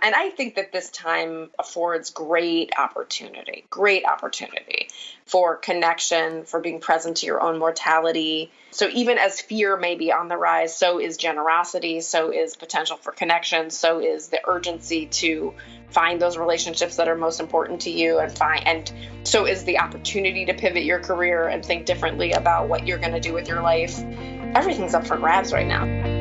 And I think that this time affords great opportunity for connection, for being present to your own mortality. So even as fear may be on the rise, so is generosity, so is potential for connection, so is the urgency to find those relationships that are most important to you, and so is the opportunity to pivot your career and think differently about what you're going to do with your life. Everything's up for grabs right now.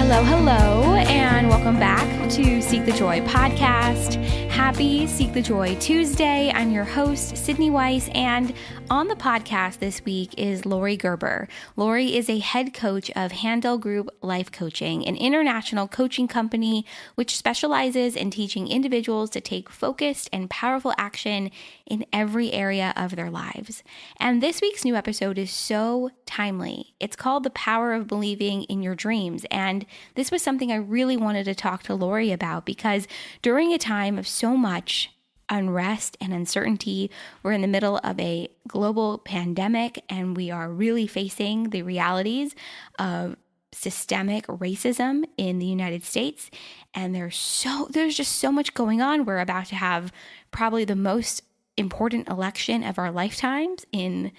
Hello, and welcome back to Seek the Joy podcast. Happy Seek the Joy Tuesday. I'm your host, Sydney Weiss, and on the podcast this week is Laurie Gerber. Laurie is a head coach of Handel Group Life Coaching, an international coaching company which specializes in teaching individuals to take focused and powerful action in every area of their lives. And this week's new episode is so timely. It's called The Power of Believing in Your Dreams, and this was something I really wanted to talk to Laurie about because during a time of so much unrest and uncertainty, we're in the middle of a global pandemic and we are really facing the realities of systemic racism in the United States. And there's just so much going on. We're about to have probably the most important election of our lifetimes in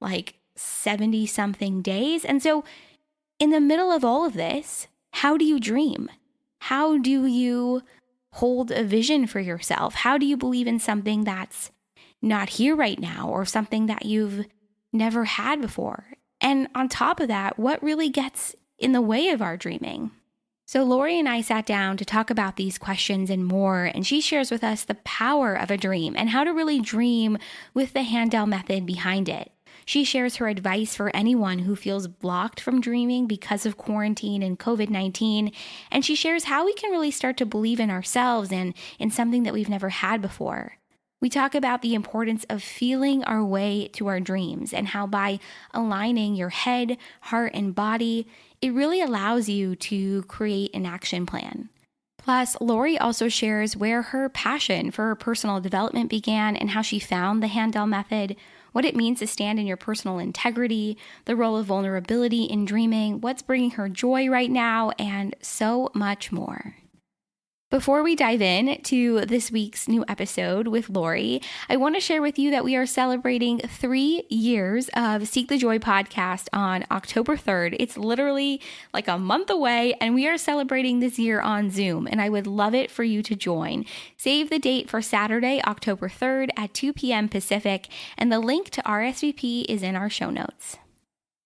like 70 something days. And so in the middle of all of this, how do you dream? How do you hold a vision for yourself? How do you believe in something that's not here right now or something that you've never had before? And on top of that, what really gets in the way of our dreaming? So Laurie and I sat down to talk about these questions and more, and she shares with us the power of a dream and how to really dream with the Handel Method behind it. She shares her advice for anyone who feels blocked from dreaming because of quarantine and COVID-19, and she shares how we can really start to believe in ourselves and in something that we've never had before. We talk about the importance of feeling our way to our dreams and how by aligning your head, heart, and body, it really allows you to create an action plan. Plus, Laurie also shares where her passion for personal development began and how she found the Handel Method, what it means to stand in your personal integrity, the role of vulnerability in dreaming, what's bringing her joy right now, and so much more. Before we dive in to this week's new episode with Laurie, I want to share with you that we are celebrating 3 years of Seek the Joy podcast on October 3rd. It's literally like a month away, and we are celebrating this year on Zoom, and I would love it for you to join. Save the date for Saturday, October 3rd at 2 p.m. Pacific, and the link to RSVP is in our show notes.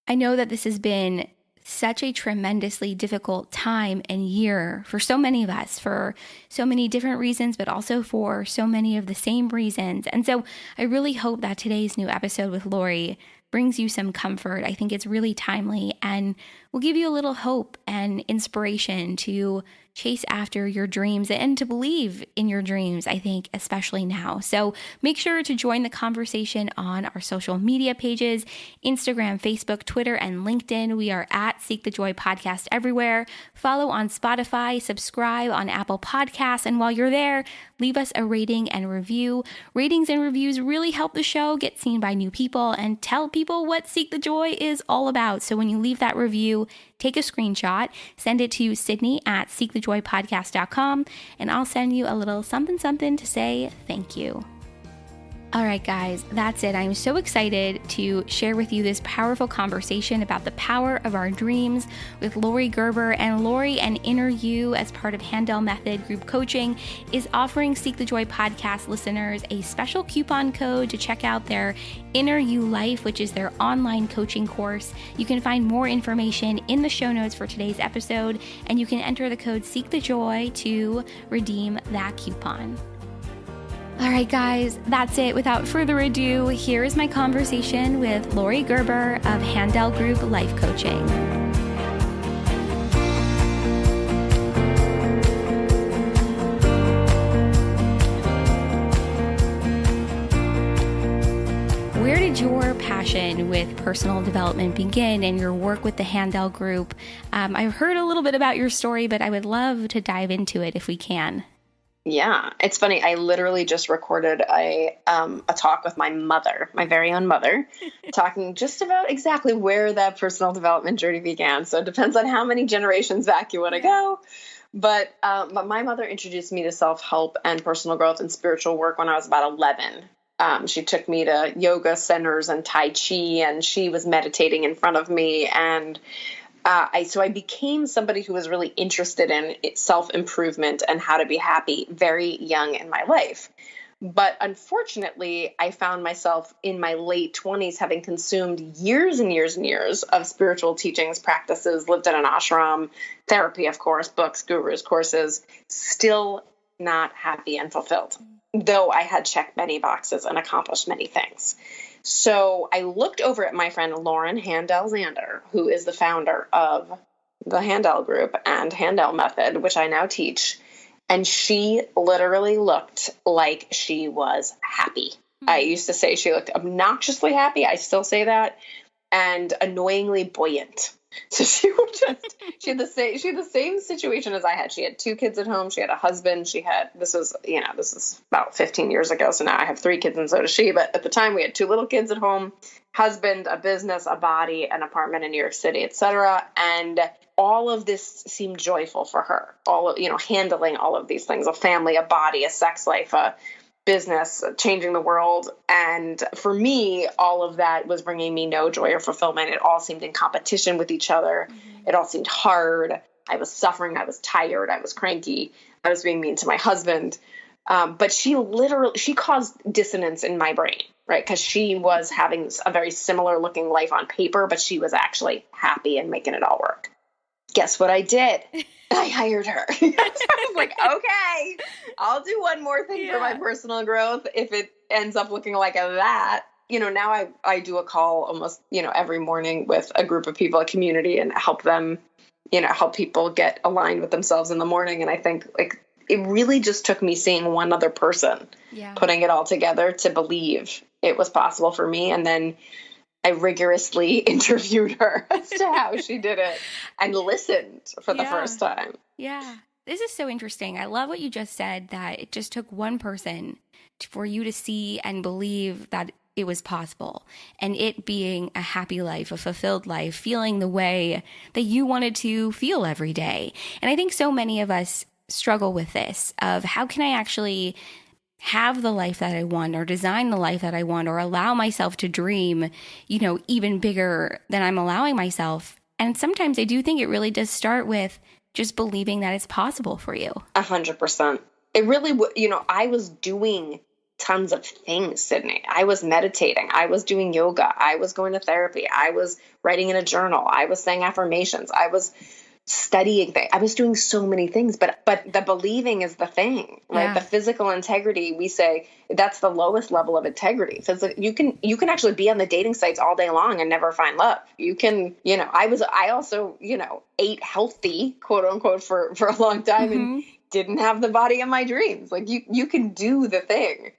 I know that this has been such a tremendously difficult time and year for so many of us, for so many different reasons, but also for so many of the same reasons. And so I really hope that today's new episode with Laurie brings you some comfort. I think it's really timely and will give you a little hope and inspiration to chase after your dreams and to believe in your dreams, I think, especially now. So make sure to join the conversation on our social media pages, Instagram, Facebook, Twitter, and LinkedIn. We are at Seek the Joy Podcast everywhere. Follow on Spotify, subscribe on Apple Podcasts, and while you're there, leave us a rating and review. Ratings and reviews really help the show get seen by new people and tell people what Seek the Joy is all about. So when you leave that review, take a screenshot, send it to Sydney at seekthejoypodcast.com, and I'll send you a little something to say thank you. All right, guys, that's it. I'm so excited to share with you this powerful conversation about the power of our dreams with Laurie Gerber. And Laurie and Inner You, as part of Handel Method Group Coaching, is offering Seek the Joy podcast listeners a special coupon code to check out their Inner You Life, which is their online coaching course. You can find more information in the show notes for today's episode, and you can enter the code Seek the Joy to redeem that coupon. All right, guys, that's it. Without further ado, here is my conversation with Laurie Gerber of Handel Group Life Coaching. Where did your passion with personal development begin and your work with the Handel Group? I've heard a little bit about your story, but I would love to dive into it if we can. Yeah, it's funny. I literally just recorded a talk with my mother, my very own mother, talking just about exactly where that personal development journey began. So it depends on how many generations back you want to go. But my mother introduced me to self-help and personal growth and spiritual work when I was about 11. She took me to yoga centers and Tai Chi, and she was meditating in front of me. And so I became somebody who was really interested in self-improvement and how to be happy very young in my life. But unfortunately, I found myself in my late 20s having consumed years and years and years of spiritual teachings, practices, lived in an ashram, therapy, of course, books, gurus, courses, still not happy and fulfilled, though I had checked many boxes and accomplished many things. So I looked over at my friend Lauren Handel Zander, who is the founder of the Handel Group and Handel Method, which I now teach. And she literally looked like she was happy. I used to say she looked obnoxiously happy. I still say that. And annoyingly buoyant. So she had the same situation as I had. She had 2 kids at home. She had a husband. This is about 15 years ago. So now I have 3 kids and so does she. But at the time we had 2 little kids at home, husband, a business, a body, an apartment in New York City, etc. And all of this seemed joyful for her. Handling all of these things, a family, a body, a sex life, a business, changing the world. And for me, all of that was bringing me no joy or fulfillment. It all seemed in competition with each other. It all seemed hard. I was suffering. I was tired. I was cranky. I was being mean to my husband. But she caused dissonance in my brain, right? Because she was having a very similar looking life on paper, but she was actually happy and making it all work. Guess what I did? I hired her. I was like, okay, I'll do one more thing for my personal growth if it ends up looking like that. Now I do a call almost, every morning with a group of people, a community, and help them, help people get aligned with themselves in the morning. And I think it really just took me seeing one other person, putting it all together to believe it was possible for me. And then I rigorously interviewed her as to how she did it and listened for the first time. Yeah. This is so interesting. I love what you just said, that it just took one person for you to see and believe that it was possible, and it being a happy life, a fulfilled life, feeling the way that you wanted to feel every day. And I think so many of us struggle with this of how can I actually have the life that I want, or design the life that I want, or allow myself to dream, even bigger than I'm allowing myself. And sometimes I do think it really does start with just believing that it's possible for you. 100%. It really, I was doing tons of things, Sydney. I was meditating. I was doing yoga. I was going to therapy. I was writing in a journal. I was saying affirmations. I was studying things. I was doing so many things, but the believing is the thing, right? Yeah. The physical integrity, we say that's the lowest level of integrity. You can actually be on the dating sites all day long and never find love. You can, I also, ate healthy, quote unquote, for a long time and didn't have the body of my dreams. Like you can do the thing,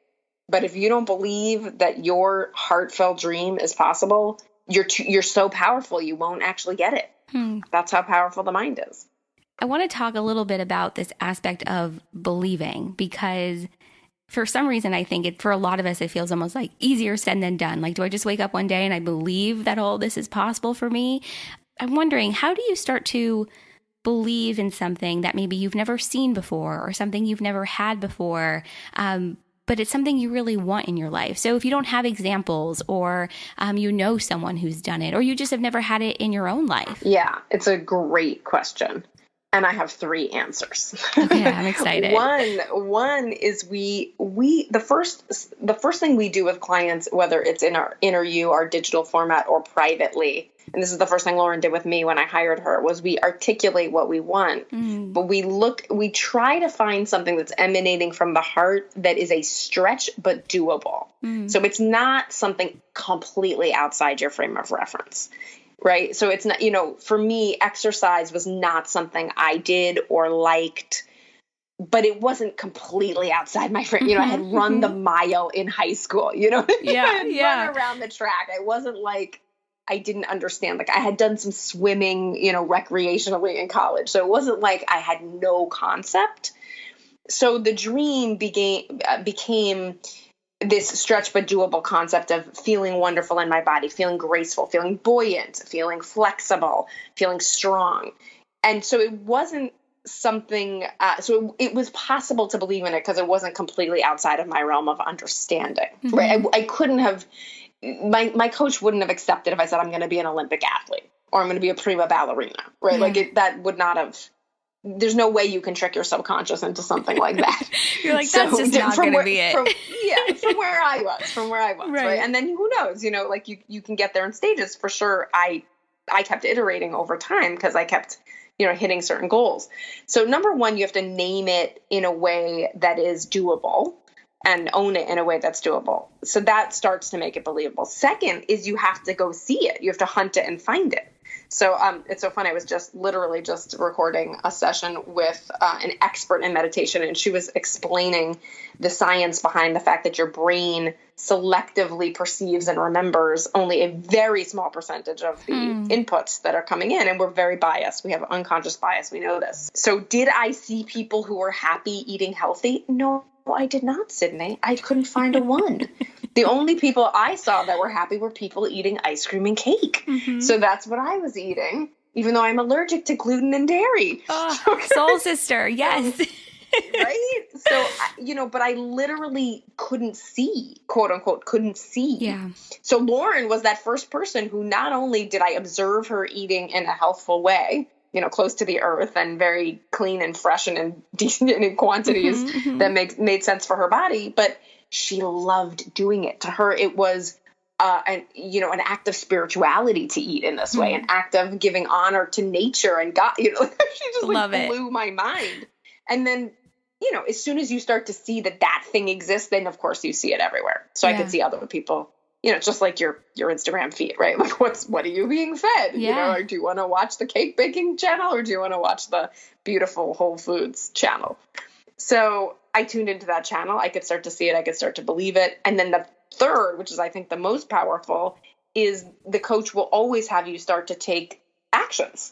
but if you don't believe that your heartfelt dream is possible, you're so powerful, you won't actually get it. That's how powerful the mind is. I want to talk a little bit about this aspect of believing, because for some reason, I think for a lot of us, it feels almost like easier said than done. Like, do I just wake up one day and I believe that all this is possible for me? I'm wondering, how do you start to believe in something that maybe you've never seen before, or something you've never had before, but it's something you really want in your life? So if you don't have examples, or someone who's done it, or you just have never had it in your own life. Yeah, it's a great question. And I have 3 answers. Okay, I'm excited. One is the first thing we do with clients, whether it's in our interview, our digital format, or privately, and this is the first thing Lauren did with me when I hired her, was we articulate what we want, but we try to find something that's emanating from the heart that is a stretch but doable. So it's not something completely outside your frame of reference. Right. So it's not, for me, exercise was not something I did or liked, but it wasn't completely outside my frame. I had run the mile in high school, Yeah. Run around the track. It wasn't like I didn't understand. Like, I had done some swimming, recreationally in college. So it wasn't like I had no concept. So the dream became this stretch but doable concept of feeling wonderful in my body, feeling graceful, feeling buoyant, feeling flexible, feeling strong. And so it wasn't something, so it was possible to believe in it because it wasn't completely outside of my realm of understanding, right? I couldn't have, my coach wouldn't have accepted if I said I'm going to be an Olympic athlete or I'm going to be a prima ballerina, right? Yeah. Like that would not have, there's no way you can trick your subconscious into something like that. You're like, that's just not going to be it. From where I was, right? And then who knows, like you can get there in stages for sure. I kept iterating over time because I kept, hitting certain goals. So number one, you have to name it in a way that is doable and own it in a way that's doable. So that starts to make it believable. Second is you have to go see it. You have to hunt it and find it. So it's so fun. I was just recording a session with an expert in meditation, and she was explaining the science behind the fact that your brain selectively perceives and remembers only a very small percentage of the inputs that are coming in. And we're very biased. We have unconscious bias. We know this. So did I see people who were happy eating healthy? No, I did not, Sydney. I couldn't find a one. The only people I saw that were happy were people eating ice cream and cake. So that's what I was eating, even though I'm allergic to gluten and dairy. Oh, soul sister. Yes. Right? So, but I literally couldn't see, quote unquote, couldn't see. Yeah. So Lauren was that first person who not only did I observe her eating in a healthful way, close to the earth and very clean and fresh and in decent and in quantities that made sense for her body, but she loved doing it. To her, it was an act of spirituality to eat in this way, an act of giving honor to nature and God. She just blew my mind. And then, as soon as you start to see that thing exists, then of course you see it everywhere. So I could see other people, just like your Instagram feed, right? Like what are you being fed? Yeah. Or do you want to watch the cake baking channel or do you want to watch the beautiful Whole Foods channel? So I tuned into that channel. I could start to see it. I could start to believe it. And then the third, which is I think the most powerful, is the coach will always have you start to take actions.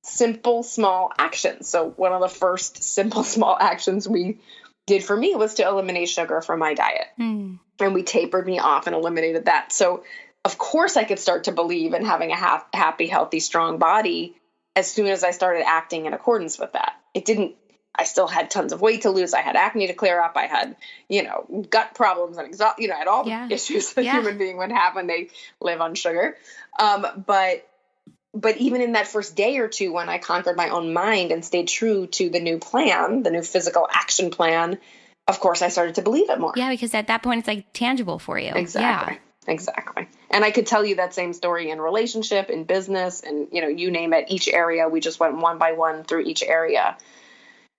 Simple, small actions. So one of the first simple, small actions we did for me was to eliminate sugar from my diet. And we tapered me off and eliminated that. So of course I could start to believe in having a happy, healthy, strong body as soon as I started acting in accordance with that. I still had tons of weight to lose. I had acne to clear up. I had, gut problems and I had all the issues that a human being would have when they live on sugar. But even in that first day or two, when I conquered my own mind and stayed true to the new plan, the new physical action plan, of course, I started to believe it more. Yeah, because at that point, it's like tangible for you. Exactly. Yeah. Exactly. And I could tell you that same story in relationship, in business, and, you name it, each area. We just went one by one through each area,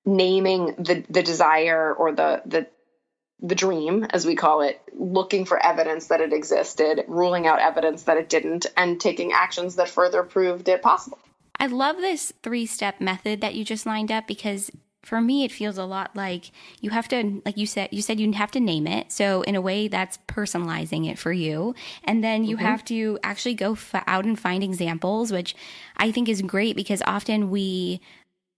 naming the desire or the dream, as we call it, looking for evidence that it existed, ruling out evidence that it didn't, and taking actions that further proved it possible. I love this 3-step method that you just lined up because for me, it feels a lot like you have to, like you said you have to name it. So in a way that's personalizing it for you. And then you have to actually go out and find examples, which I think is great because often we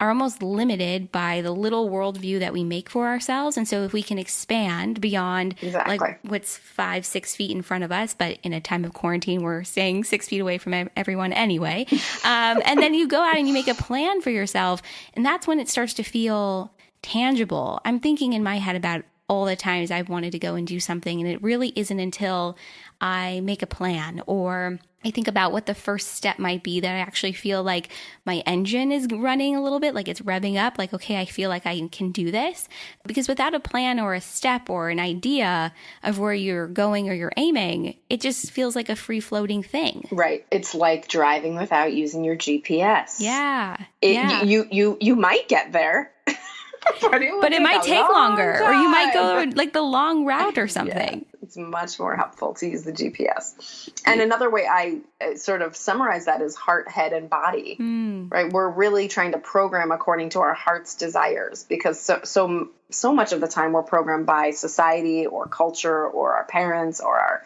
are almost limited by the little worldview that we make for ourselves. And so if we can expand beyond like what's 5-6 feet in front of us, but in a time of quarantine, we're staying 6 feet away from everyone anyway. And then you go out and you make a plan for yourself. And that's when it starts to feel tangible. I'm thinking in my head about all the times I've wanted to go and do something. And it really isn't until I make a plan or I think about what the first step might be that I actually feel like my engine is running a little bit, like it's revving up, like, okay, I feel like I can do this. Because without a plan or a step or an idea of where you're going or you're aiming, it just feels like a free-floating thing. Right. It's like driving without using your GPS. Yeah. You might get there. But it might take longer, or you might go like the long route or something. Yeah, it's much more helpful to use the GPS. And another way I sort of summarize that is heart, head, and body, right? We're really trying to program according to our heart's desires because so much of the time we're programmed by society or culture or our parents or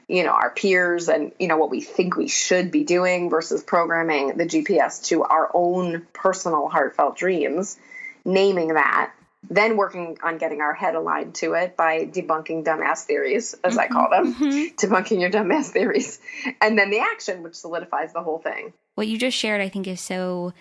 our peers and, what we think we should be doing versus programming the GPS to our own personal heartfelt dreams. Naming that then working on getting our head aligned to it by debunking dumbass theories, as I call them, debunking your dumbass theories, and then the action, which solidifies the whole thing. What you just shared, I think, is so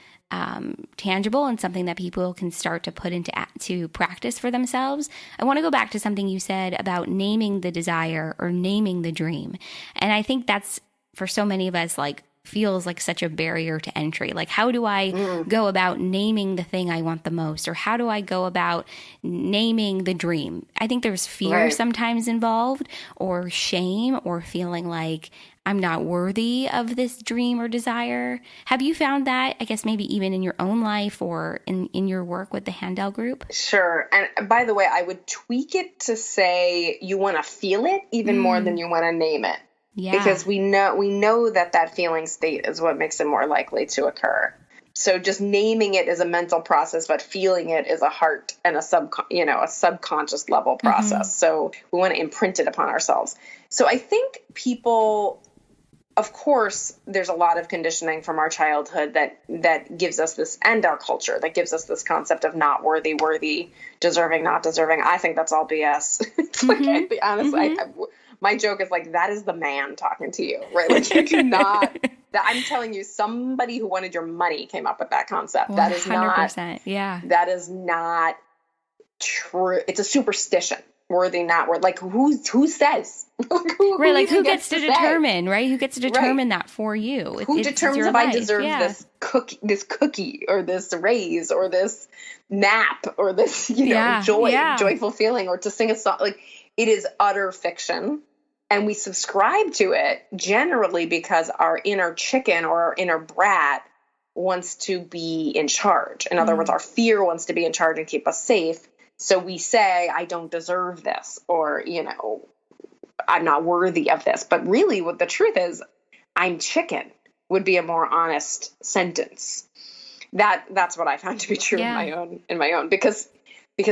tangible and something that people can start to put into practice for themselves. I want to go back to something you said about naming the desire or naming the dream. And I think that's, for so many of us, like, feels like such a barrier to entry. Like, how do I go about naming the thing I want the most? Or how do I go about naming the dream? I think there's fear sometimes involved, or shame, or feeling like I'm not worthy of this dream or desire. Have you found that, I guess, maybe even in your own life or in your work with the Handel group? Sure. And by the way, I would tweak it to say you want to feel it even more than you want to name it. Yeah. Because we know that feeling state is what makes it more likely to occur. So just naming it is a mental process, but feeling it is a heart and a subconscious level process. So we want to imprint it upon ourselves. So I think people, of course, there's a lot of conditioning from our childhood that gives us this, and our culture, that gives us this concept of not worthy, deserving, not deserving. I think that's all BS. It's like, I'll be honest, my joke is like, that is the man talking to you, right? Like, you cannot, I'm telling you, somebody who wanted your money came up with that concept. 100%, that is not, that is not true. It's a superstition. Worthy, not worthy. Like, who says? Who gets to determine, right? Who gets to determine that for you? Who determines if I deserve this cookie, or this raise, or this nap, or this, joyful feeling, or to sing a song? Like, it is utter fiction. And we subscribe to it generally because our inner chicken or our inner brat wants to be in charge. In other words, our fear wants to be in charge and keep us safe. So we say, I don't deserve this, or, I'm not worthy of this. But really what the truth is, I'm chicken would be a more honest sentence. That's what I found to be true in my own, because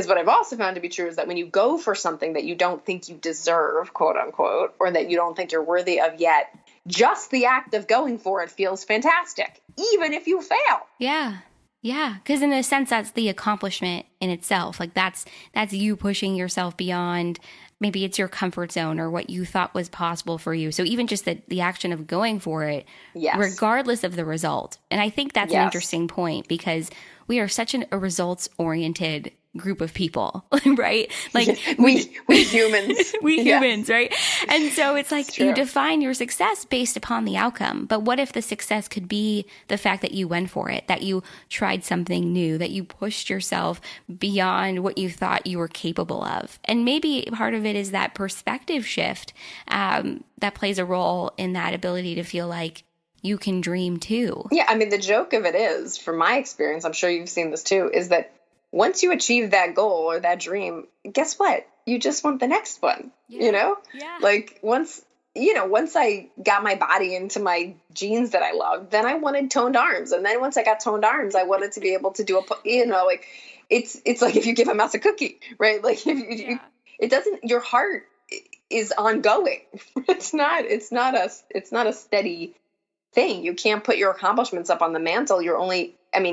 what I've also found to be true is that when you go for something that you don't think you deserve, quote unquote, or that you don't think you're worthy of yet, just the act of going for it feels fantastic, even if you fail. Yeah. Yeah. Because in a sense, that's the accomplishment in itself. Like, that's you pushing yourself beyond, maybe it's your comfort zone or what you thought was possible for you. So even just the action of going for it, regardless of the result. And I think that's an interesting point, because we are such a results-oriented group of people, right? Like, we humans. We humans, right? And so it's like, you define your success based upon the outcome. But what if the success could be the fact that you went for it, that you tried something new, that you pushed yourself beyond what you thought you were capable of? And maybe part of it is that perspective shift that plays a role in that ability to feel like you can dream too. Yeah, I mean, the joke of it is, from my experience, I'm sure you've seen this too, is that once you achieve that goal or that dream, guess what? You just want the next one, Yeah. Like, once I got my body into my jeans that I loved, then I wanted toned arms. And then once I got toned arms, I wanted to be able to do it's like if you give a mouse a cookie, right? Like, it doesn't, your heart is ongoing. It's not a steady thing. You can't put your accomplishments up on the mantle.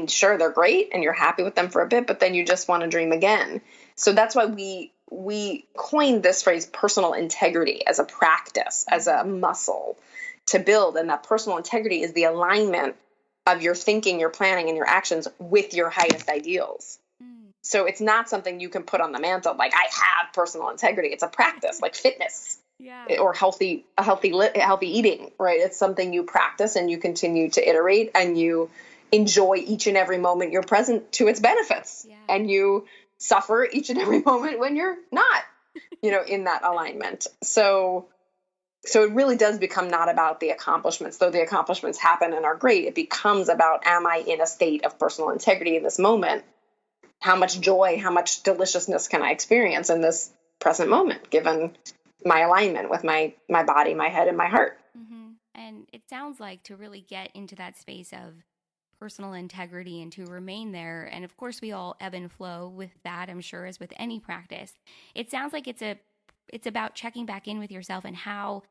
Sure, they're great and you're happy with them for a bit, but then you just want to dream again. So that's why we coined this phrase, personal integrity, as a practice, as a muscle to build. And that personal integrity is the alignment of your thinking, your planning, and your actions with your highest ideals. So it's not something you can put on the mantle, like, I have personal integrity. It's a practice, like fitness. Or healthy eating, right? It's something you practice and you continue to iterate, and you enjoy each and every moment you're present to its benefits, and you suffer each and every moment when you're not, in that alignment. So it really does become not about the accomplishments, though the accomplishments happen and are great. It becomes about, am I in a state of personal integrity in this moment? How much joy, how much deliciousness can I experience in this present moment, given my alignment with my body, my head, and my heart? And it sounds like, to really get into that space of personal integrity and to remain there, and of course we all ebb and flow with that, I'm sure, as with any practice, it sounds like it's about checking back in with yourself and how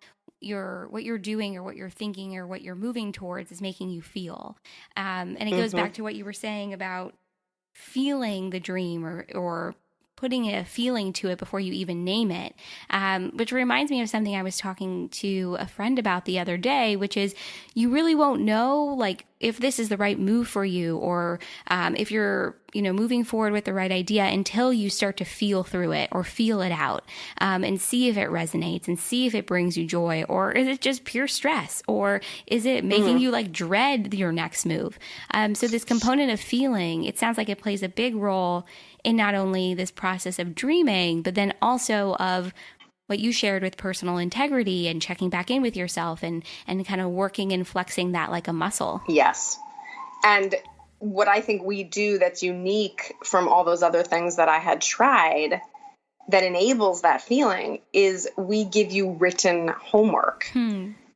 what you're doing or what you're thinking or what you're moving towards is making you feel. And it goes back to what you were saying about feeling the dream or putting a feeling to it before you even name it, which reminds me of something I was talking to a friend about the other day, which is you really won't know like if this is the right move for you or if you're moving forward with the right idea until you start to feel through it or feel it out and see if it resonates and see if it brings you joy, or is it just pure stress, or is it making you like dread your next move? So this component of feeling, it sounds like it plays a big role in not only this process of dreaming, but then also of what you shared with personal integrity and checking back in with yourself and kind of working and flexing that like a muscle. Yes. And what I think we do that's unique from all those other things that I had tried that enables that feeling is we give you written homework.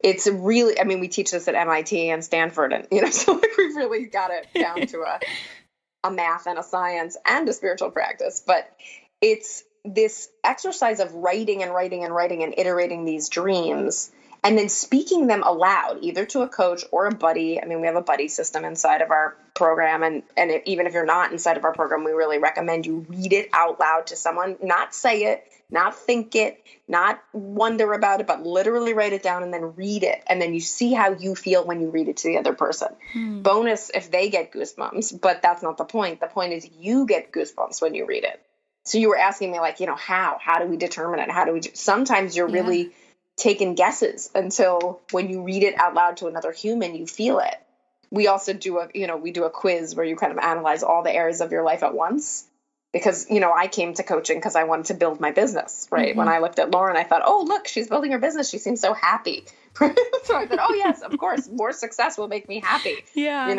It's really, I mean, we teach this at MIT and Stanford, and, so like we've really got it down to a math and a science and a spiritual practice, but it's this exercise of writing and writing and writing and iterating these dreams and then speaking them aloud, either to a coach or a buddy. I mean, we have a buddy system inside of our program. And even if you're not inside of our program, we really recommend you read it out loud to someone, not say it, not think it, not wonder about it, but literally write it down and then read it. And then you see how you feel when you read it to the other person. Bonus if they get goosebumps, but that's not the point. The point is you get goosebumps when you read it. So you were asking me like, how do we determine it? Sometimes you're really taking guesses until when you read it out loud to another human, you feel it. We also do a quiz where you kind of analyze all the areas of your life at once. Because, I came to coaching because I wanted to build my business, right? When I looked at Lauren, I thought, oh, look, she's building her business. She seems so happy. So I thought, oh, yes, of course, more success will make me happy. Yeah.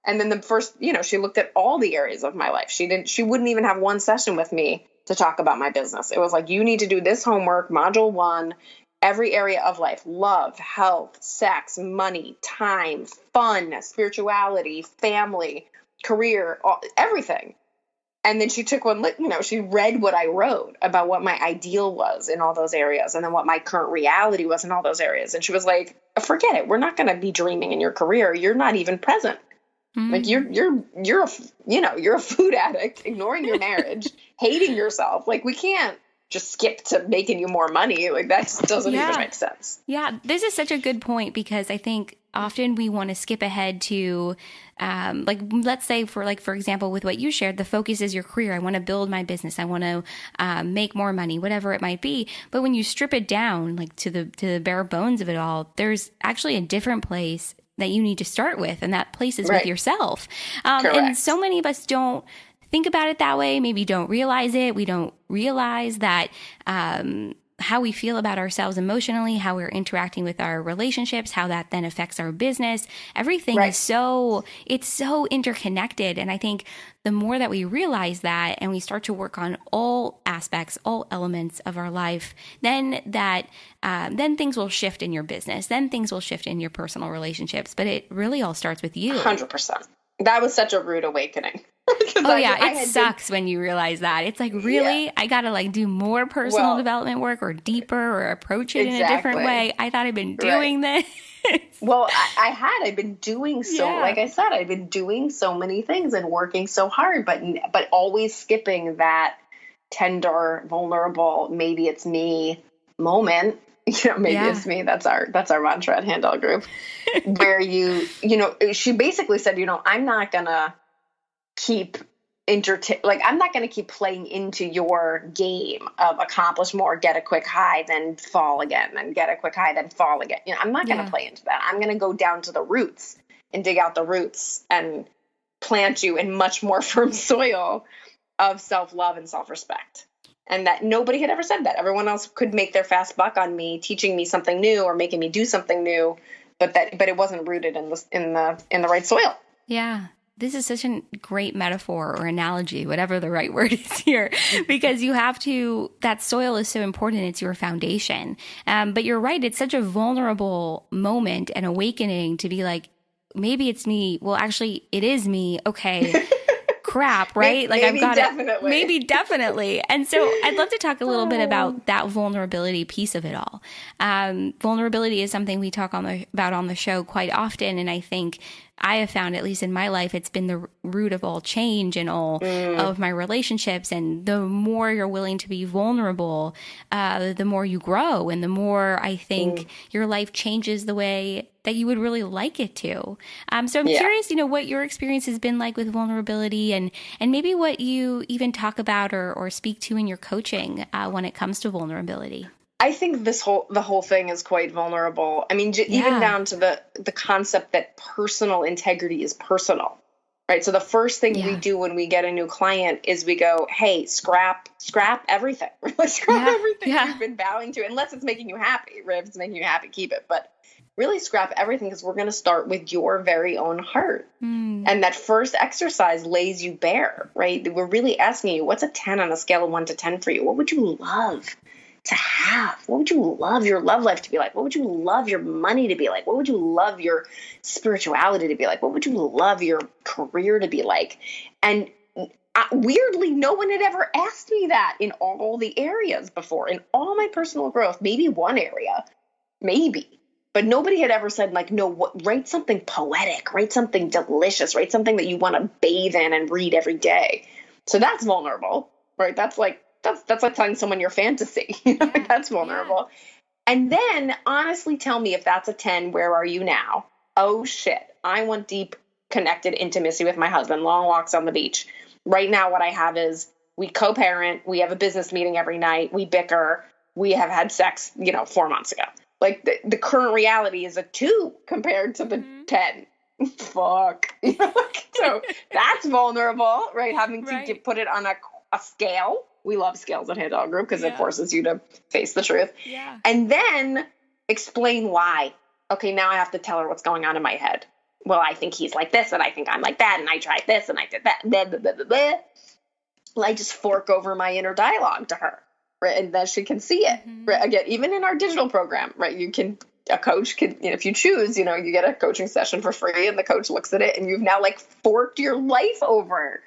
And then the first, she looked at all the areas of my life. She wouldn't even have one session with me to talk about my business. It was like, you need to do this homework, module 1, every area of life, love, health, sex, money, time, fun, spirituality, family, career, everything. And then she took one, she read what I wrote about what my ideal was in all those areas and then what my current reality was in all those areas. And she was like, forget it. We're not going to be dreaming in your career. You're not even present. Like you're a food addict, ignoring your marriage, hating yourself. Like we can't just skip to making you more money. Like that just doesn't even make sense. Yeah. This is such a good point because I think often we want to skip ahead to, let's say for example, with what you shared, the focus is your career. I want to build my business. I want to make more money, whatever it might be. But when you strip it down, like to the bare bones of it all, there's actually a different place that you need to start with. And that place is with yourself. And so many of us don't think about it that way, maybe don't realize it. We don't realize that how we feel about ourselves emotionally, how we're interacting with our relationships, how that then affects our business. Everything is so interconnected. And I think the more that we realize that and we start to work on all aspects, all elements of our life, then things will shift in your business. Then things will shift in your personal relationships. But it really all starts with you. 100%. That was such a rude awakening. It sucks when you realize that. It's like, really? I got to do more personal development work or deeper or approach it in a different way. I thought I'd been doing this. Well, I'd been doing like I said, I'd been doing so many things and working so hard, but always skipping that tender, vulnerable, maybe it's me moment. It's me. That's our mantra at Handel Group, where she basically said, I'm not going to keep I'm not going to keep playing into your game of accomplish more, get a quick high, then fall again, and get a quick high, then fall again. I'm not going to play into that. I'm going to go down to the roots and dig out the roots and plant you in much more firm soil of self-love and self-respect. And that nobody had ever said that. Everyone else could make their fast buck on me, teaching me something new or making me do something new, but it wasn't rooted in the right soil. Yeah. This is such a great metaphor or analogy, whatever the right word is here, because that soil is so important. It's your foundation. But you're right. It's such a vulnerable moment and awakening to be like, maybe it's me. Well, actually, it is me. Okay. Crap, right? Maybe definitely. And so I'd love to talk a little bit about that vulnerability piece of it all. Vulnerability is something we talk about on the show quite often. And I think I have found, at least in my life, it's been the root of all change and all of my relationships. And the more you're willing to be vulnerable, the more you grow, and the more I think your life changes the way that you would really like it to. So I'm curious, what your experience has been like with vulnerability, and maybe what you even talk about or speak to in your coaching when it comes to vulnerability. I think the whole thing is quite vulnerable. I mean, even down to the concept that personal integrity is personal, right? So the first thing we do when we get a new client is we go, hey, scrap everything. Scrap everything you've been bowing to, unless it's making you happy, right? If it's making you happy, keep it. But really scrap everything, because we're going to start with your very own heart. And that first exercise lays you bare, right? We're really asking you, what's a 10 on a scale of 1 to 10 for you? What would you love to have? What would you love your love life to be like? What would you love your money to be like? What would you love your spirituality to be like? What would you love your career to be like? And weirdly, no one had ever asked me that in all the areas before. In all my personal growth, maybe one area, maybe. But nobody had ever said, like, no, write something poetic, write something delicious, write something that you want to bathe in and read every day. So that's vulnerable, right? That's like telling someone your fantasy. Like, that's vulnerable. And then honestly tell me, if that's a 10, where are you now? Oh shit, I want deep connected intimacy with my husband, long walks on the beach. Right now what I have is we co-parent, we have a business meeting every night, we bicker, we have had sex, 4 months ago. Like the current reality is a 2 compared to the 10. Fuck. So that's vulnerable, right? Having to put it on a scale. We love scales at Handel Group because it forces you to face the truth. Yeah. And then explain why. Okay, now I have to tell her what's going on in my head. Well, I think he's like this, and I think I'm like that, and I tried this, and I did that. Blah, blah, blah, blah, blah. Well, I just fork over my inner dialogue to her, right? And then she can see it. Right? Again, even in our digital program, right? A coach can, if you choose, you get a coaching session for free, and the coach looks at it, and you've now like forked your life over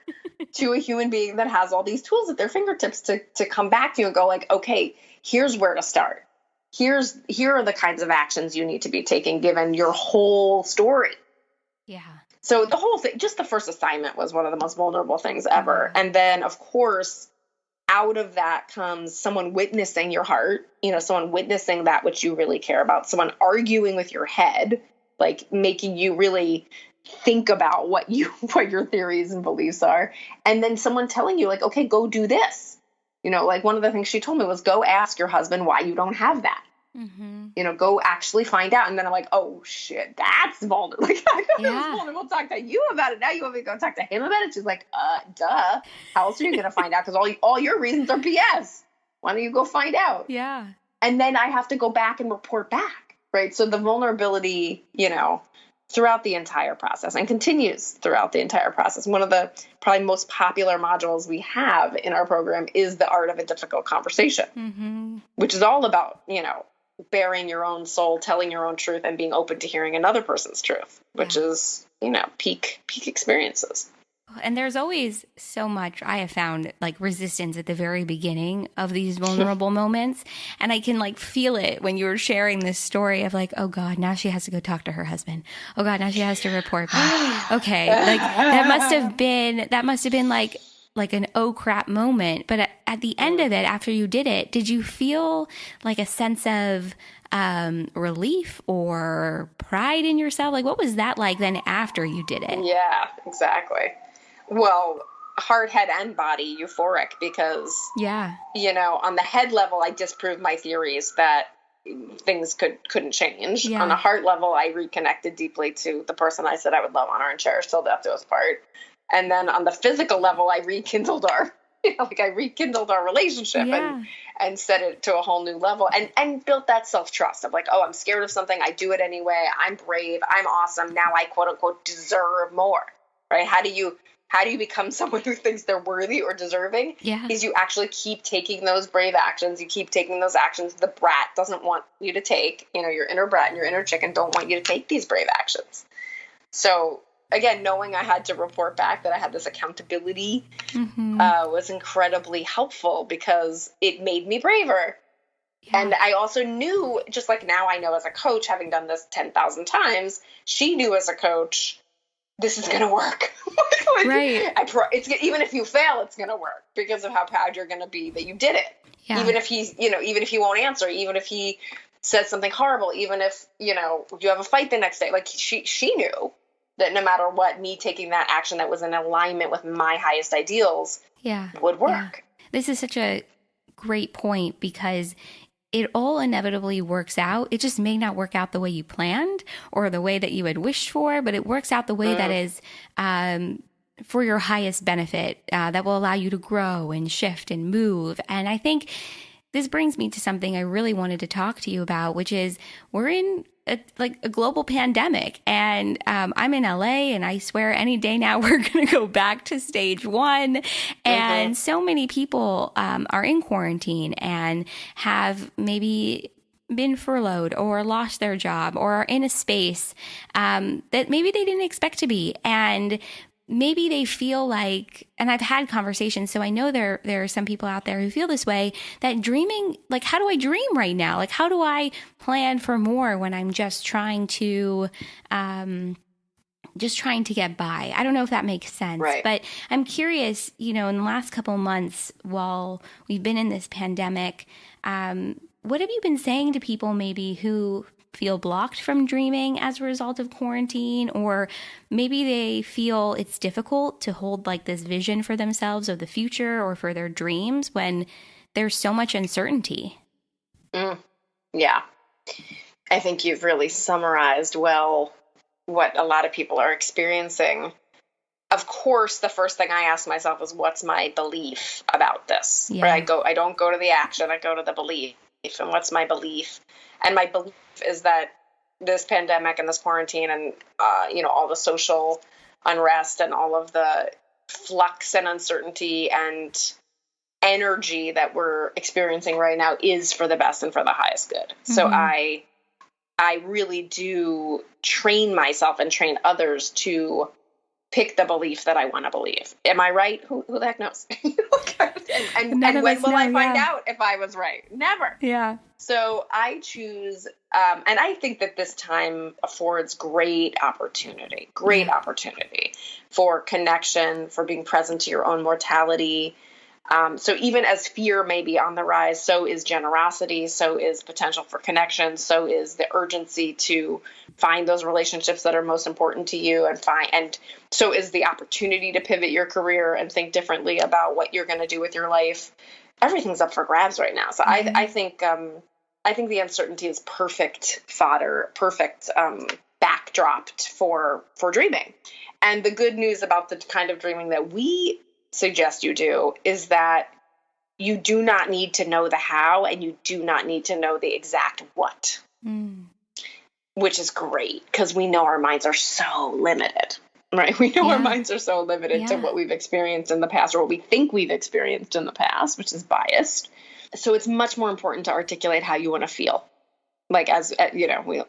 to a human being that has all these tools at their fingertips to come back to you and go like, okay, here's where to start. Here are the kinds of actions you need to be taking given your whole story. Yeah. So the whole thing, just the first assignment was one of the most vulnerable things ever. And then of course, out of that comes someone witnessing your heart, someone witnessing that which you really care about, someone arguing with your head, like making you really think about what your theories and beliefs are. And then someone telling you like, okay, go do this. Like one of the things she told me was go ask your husband why you don't have that. Go actually find out. And then I'm like, oh shit, that's vulnerable. Like I thought it was vulnerable to talk to you about it. Now you want me to go talk to him about it? She's like, duh. How else are you going to find out? Because all your reasons are BS. Why don't you go find out? Yeah. And then I have to go back and report back. Right. So the vulnerability, throughout the entire process and continues throughout the entire process. One of the probably most popular modules we have in our program is the art of a difficult conversation, which is all about, bearing your own soul, telling your own truth, and being open to hearing another person's truth, which is, peak experiences. And there's always so much I have found like resistance at the very beginning of these vulnerable moments. And I can like feel it when you were sharing this story of like, oh God, now she has to go talk to her husband. Oh God, now she has to report back. Okay. Like that must have been like an oh crap moment. But at the end of it, after you did it, did you feel like a sense of relief or pride in yourself? Like what was that like then after you did it? Yeah, exactly. Well, heart, head, and body, euphoric, because, on the head level, I disproved my theories that things couldn't change. Yeah. On the heart level, I reconnected deeply to the person I said I would love, honor, and cherish till death do us part. And then on the physical level, I rekindled our relationship and set it to a whole new level and built that self-trust of like, oh, I'm scared of something. I do it anyway. I'm brave. I'm awesome. Now I quote unquote deserve more, right? How do you become someone who thinks they're worthy or deserving? Yeah. Is you actually keep taking those brave actions. You keep taking those actions the brat doesn't want you to take. Your inner brat and your inner chicken don't want you to take these brave actions. So again, knowing I had to report back that I had this accountability was incredibly helpful because it made me braver. Yeah. And I also knew, just like now I know as a coach, having done this 10,000 times, she knew as a coach, this is going to work. Right. Even if you fail, it's going to work because of how proud you're going to be that you did it. Yeah. Even if even if he won't answer, even if he says something horrible, even if, you have a fight the next day, like she knew that no matter what, me taking that action that was in alignment with my highest ideals would work. Yeah. This is such a great point because it all inevitably works out. It just may not work out the way you planned or the way that you had wished for, but it works out the way that is for your highest benefit, that will allow you to grow and shift and move. And I think this brings me to something I really wanted to talk to you about, which is we're in a global pandemic, and I'm in LA, and I swear any day now we're going to go back to stage one. And so many people are in quarantine and have maybe been furloughed or lost their job or are in a space that maybe they didn't expect to be. And maybe they feel like, and I've had conversations, so I know there are some people out there who feel this way, that dreaming, like, how do I dream right now? Like, how do I plan for more when I'm just trying to get by? I don't know if that makes sense, right. But I'm curious, in the last couple of months while we've been in this pandemic, what have you been saying to people maybe who feel blocked from dreaming as a result of quarantine, or maybe they feel it's difficult to hold like this vision for themselves of the future or for their dreams when there's so much uncertainty? Yeah. I think you've really summarized well what a lot of people are experiencing. Of course, the first thing I ask myself is, what's my belief about this? Yeah. Right? I don't go to the action, I go to the belief. And what's my belief? And my belief is that this pandemic and this quarantine and, all the social unrest and all of the flux and uncertainty and energy that we're experiencing right now is for the best and for the highest good. So I really do train myself and train others to pick the belief that I want to believe. Am I right? Who the heck knows? and when will I find out if I was right? Never. Yeah. So I choose, and I think that this time affords great opportunity for connection, for being present to your own mortality. So even as fear may be on the rise, so is generosity, so is potential for connection, so is the urgency to find those relationships that are most important to you, and so is the opportunity to pivot your career and think differently about what you're going to do with your life. Everything's up for grabs right now. So I think the uncertainty is perfect fodder, perfect backdrop for dreaming. And the good news about the kind of dreaming that we suggest you do is that you do not need to know the how, and you do not need to know the exact what, which is great because we know our minds are so limited, right? We know our minds are so limited to what we've experienced in the past or what we think we've experienced in the past, which is biased. So it's much more important to articulate how you want to feel. Like, as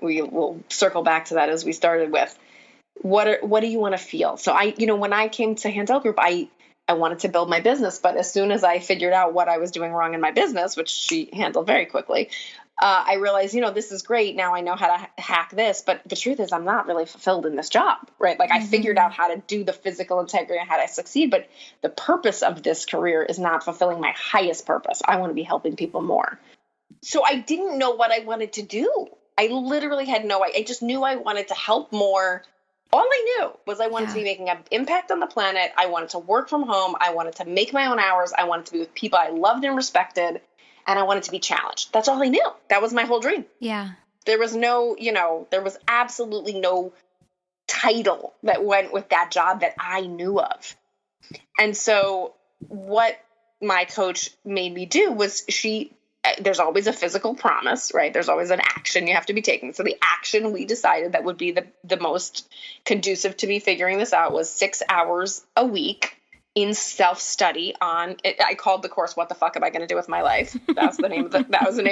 we will circle back to that as we started with, what do you want to feel? So when I came to Handel Group, I wanted to build my business, but as soon as I figured out what I was doing wrong in my business, which she handled very quickly, I realized, this is great. Now I know how to hack this, but the truth is I'm not really fulfilled in this job, right? Like I figured out how to do the physical integrity and how to succeed, but the purpose of this career is not fulfilling my highest purpose. I want to be helping people more. So I didn't know what I wanted to do. I literally had I just knew I wanted to help more. All I knew was I wanted to be making an impact on the planet. I wanted to work from home. I wanted to make my own hours. I wanted to be with people I loved and respected. And I wanted to be challenged. That's all I knew. That was my whole dream. Yeah. There was there was absolutely no title that went with that job that I knew of. And so what my coach made me do was there's always a physical promise, right? There's always an action you have to be taking. So the action we decided that would be the most conducive to me figuring this out was 6 hours a week in self-study on it. I called the course, What the Fuck Am I Going to Do with My Life? That was the name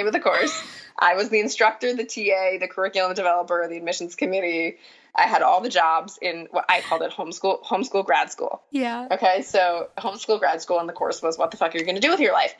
of the course. I was the instructor, the TA, the curriculum developer, the admissions committee. I had all the jobs in what I called it homeschool grad school. Yeah. Okay. So homeschool grad school, and the course was What the Fuck Are You Going to Do with Your Life?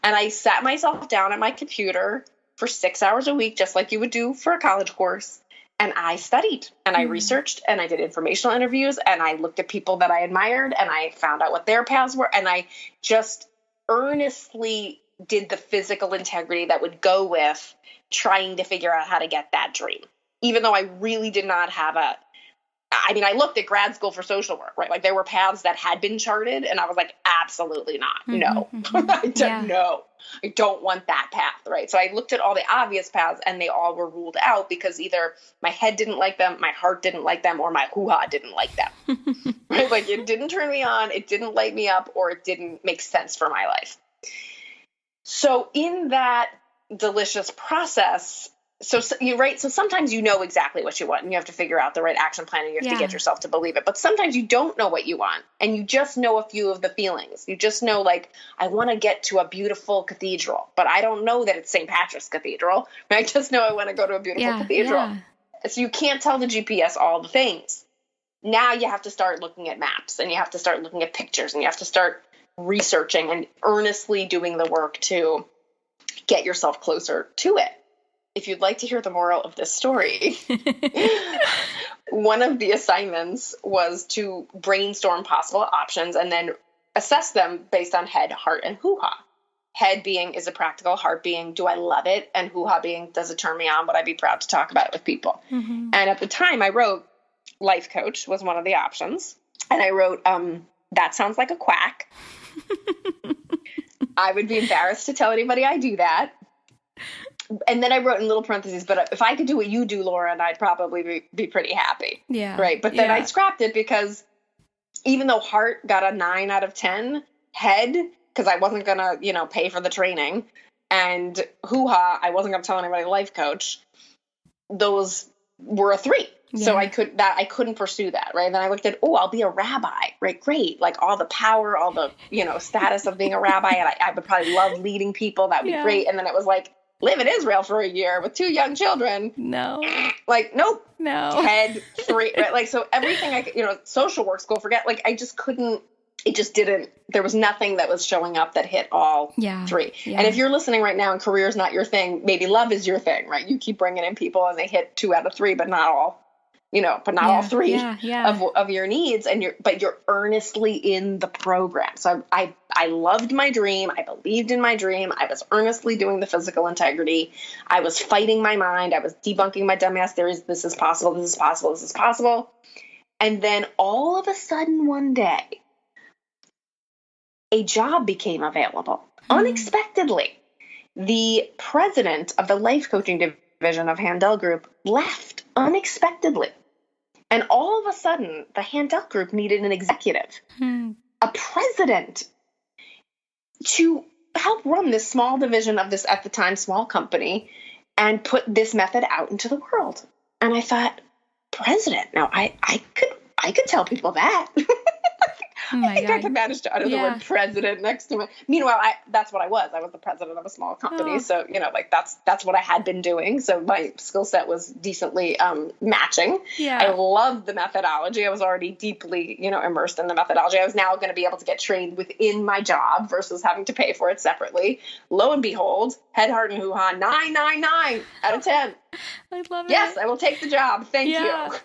And I sat myself down at my computer for 6 hours a week, just like you would do for a college course. And I studied and I researched and I did informational interviews and I looked at people that I admired and I found out what their paths were. And I just earnestly did the physical integrity that would go with trying to figure out how to get that dream, even though I really did not have I looked at grad school for social work, right? Like there were paths that had been charted and I was like, absolutely not. No, no, I don't want that path, right? So I looked at all the obvious paths and they all were ruled out because either my head didn't like them, my heart didn't like them, or my hoo-ha didn't like them, right? Like it didn't turn me on, it didn't light me up, or it didn't make sense for my life. So in that delicious process, so sometimes you know exactly what you want and you have to figure out the right action plan and you have to get yourself to believe it. But sometimes you don't know what you want and you just know a few of the feelings. You just know, like, I want to get to a beautiful cathedral, but I don't know that it's St. Patrick's Cathedral. I just know I want to go to a beautiful cathedral. Yeah. So you can't tell the GPS all the things. Now you have to start looking at maps and you have to start looking at pictures and you have to start researching and earnestly doing the work to get yourself closer to it. If you'd like to hear the moral of this story, one of the assignments was to brainstorm possible options and then assess them based on head, heart, and hoo-ha. Head being, is it practical? Heart being, do I love it? And hoo-ha being, does it turn me on? Would I be proud to talk about it with people? Mm-hmm. And at the time I wrote life coach was one of the options. And I wrote, that sounds like a quack. I would be embarrassed to tell anybody I do that. And then I wrote in little parentheses, but if I could do what you do, Lauren, I'd probably be pretty happy. Yeah. Right. But then I scrapped it because even though heart got a 9 out of 10, head, because I wasn't going to, pay for the training, and hoo-ha, I wasn't going to tell anybody life coach, those were a 3. Yeah. So I couldn't pursue that. Right. And then I looked at, I'll be a rabbi. Right. Great. Like all the power, all the, status of being a rabbi. And I would probably love leading people. That would be great. And then it was like, live in Israel for a year with 2 young children. No. Like, nope. No. Head, 3. Right? Like, so everything social work school, forget, like, I just couldn't, it just didn't, there was nothing that was showing up that hit all 3. Yeah. And if you're listening right now and career is not your thing, maybe love is your thing, right? You keep bringing in people and they hit 2 out of 3, but not all. All 3 of your needs, but you're earnestly in the program. So I loved my dream. I believed in my dream. I was earnestly doing the physical integrity. I was fighting my mind. I was debunking my dumbass theories. This is possible. This is possible. This is possible. And then all of a sudden one day, a job became available unexpectedly. The president of the life coaching division of Handel Group left unexpectedly. And all of a sudden, the Handel Group needed an executive, a president, to help run this small division of this, at the time, small company, and put this method out into the world. And I thought, president? Now, I could tell people that. I think I could manage to utter the word president next to it. Meanwhile, that's what I was. I was the president of a small company. Oh. So, that's what I had been doing. So my skill set was decently matching. Yeah. I loved the methodology. I was already deeply, immersed in the methodology. I was now going to be able to get trained within my job versus having to pay for it separately. Lo and behold, head, heart, and hoo-ha, 9 out of 10. I love it. Yes, I will take the job. Thank you.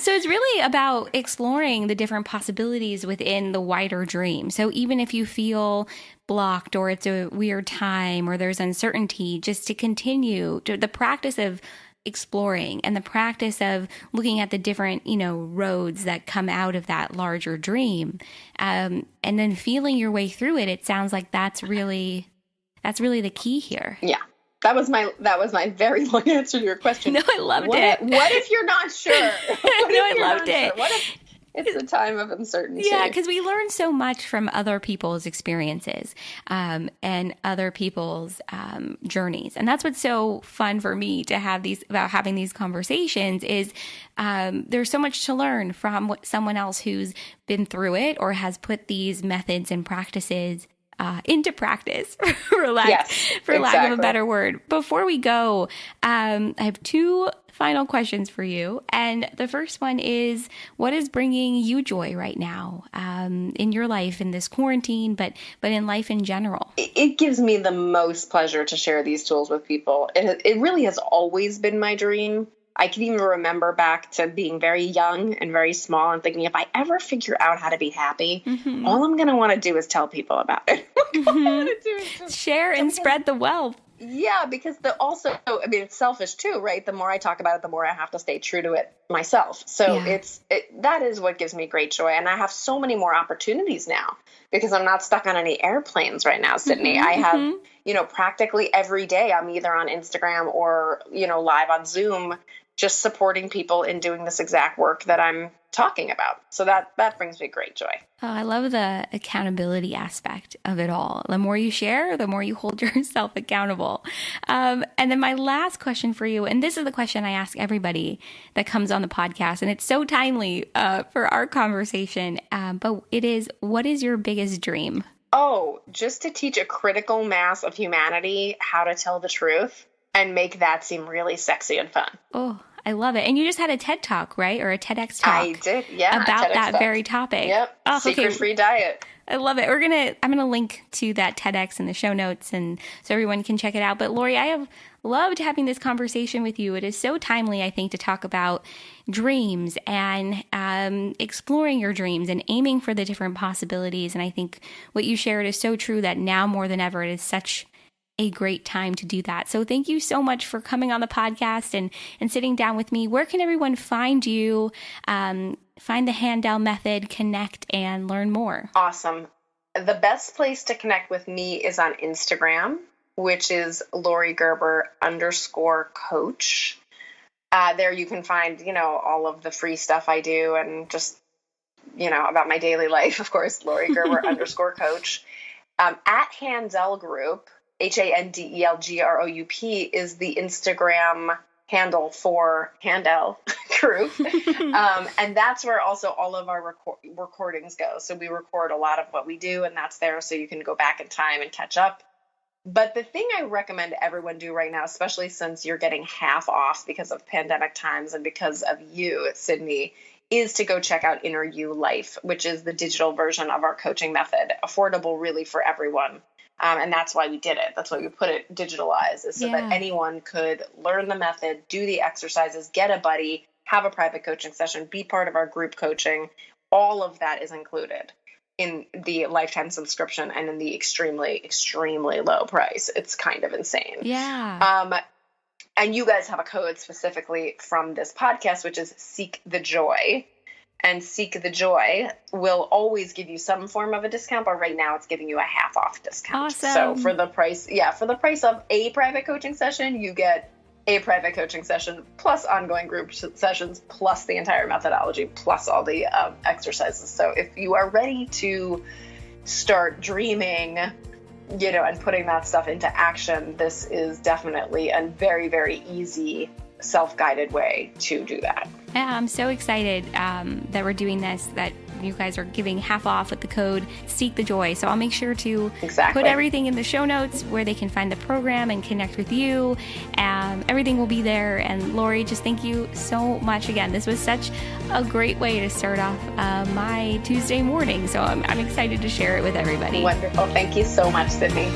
So it's really about exploring the different possibilities within the wider dream. So even if you feel blocked or it's a weird time or there's uncertainty, just to continue to the practice of exploring and the practice of looking at the different, roads that come out of that larger dream, and then feeling your way through it. It sounds like that's really the key here. Yeah. That was my very long answer to your question. No, I loved it. What if you're not sure? I loved it. Sure? What if it's a time of uncertainty? Yeah, because we learn so much from other people's experiences and other people's journeys. And that's what's so fun for me to have having these conversations is there's so much to learn from someone else who's been through it or has put these methods and practices into practice, for lack of a better word. Before we go, I have 2 final questions for you. And the first one is, what is bringing you joy right now in your life, in this quarantine, but in life in general? It gives me the most pleasure to share these tools with people. It really has always been my dream I can even remember back to being very young and very small and thinking, if I ever figure out how to be happy, all I'm going to want to do is tell people about it. Share and spread the wealth. Yeah, because it's selfish too, right? The more I talk about it, the more I have to stay true to it myself. So that is what gives me great joy. And I have so many more opportunities now because I'm not stuck on any airplanes right now, Sydney. I have, practically every day I'm either on Instagram or, live on Zoom, just supporting people in doing this exact work that I'm talking about. So that brings me great joy. Oh, I love the accountability aspect of it all. The more you share, the more you hold yourself accountable. And then my last question for you, and this is the question I ask everybody that comes on the podcast, and it's so timely for our conversation, but it is, what is your biggest dream? Oh, just to teach a critical mass of humanity how to tell the truth and make that seem really sexy and fun. Oh, I love it. And you just had a TED Talk, right? Or a TEDx talk. I did, yeah. About that very topic. Yep. Oh, secret-free diet. I love it. I'm going to link to that TEDx in the show notes, and so everyone can check it out. But Laurie, I have loved having this conversation with you. It is so timely, I think, to talk about dreams and exploring your dreams and aiming for the different possibilities. And I think what you shared is so true that now more than ever, it is such a great time to do that. So thank you so much for coming on the podcast and sitting down with me. Where can everyone find you, find the Handel Method, connect, and learn more? Awesome. The best place to connect with me is on Instagram, which is Laurie Gerber _coach. There you can find, all of the free stuff I do and just, about my daily life, of course, Laurie Gerber _coach. At Handel Group, HANDELGROUP is the Instagram handle for Handel Group. And that's where also all of our recordings go. So we record a lot of what we do, and that's there so you can go back in time and catch up. But the thing I recommend everyone do right now, especially since you're getting half off because of pandemic times and because of you, Sydney, is to go check out Inner You Life, which is the digital version of our coaching method, affordable really for everyone. And that's why we did it. That's why we put it digitalized, is so that anyone could learn the method, do the exercises, get a buddy, have a private coaching session, be part of our group coaching. All of that is included in the lifetime subscription and in the extremely, extremely low price. It's kind of insane. Yeah. And you guys have a code specifically from this podcast, which is Seek the Joy. And Seek the Joy will always give you some form of a discount, but right now it's giving you a half off discount. Awesome. So for the price of a private coaching session, you get a private coaching session plus ongoing group sessions plus the entire methodology plus all the exercises. So if you are ready to start dreaming, and putting that stuff into action, this is definitely a very, very easy self-guided way to do that. Yeah, I'm so excited that we're doing this, that you guys are giving half off with the code Seek the Joy. So I'll make sure to put everything in the show notes where they can find the program and connect with you. Everything will be there. And Laurie, just thank you so much again. This was such a great way to start off my Tuesday morning. So I'm excited to share it with everybody. Wonderful. Thank you so much, Sydney.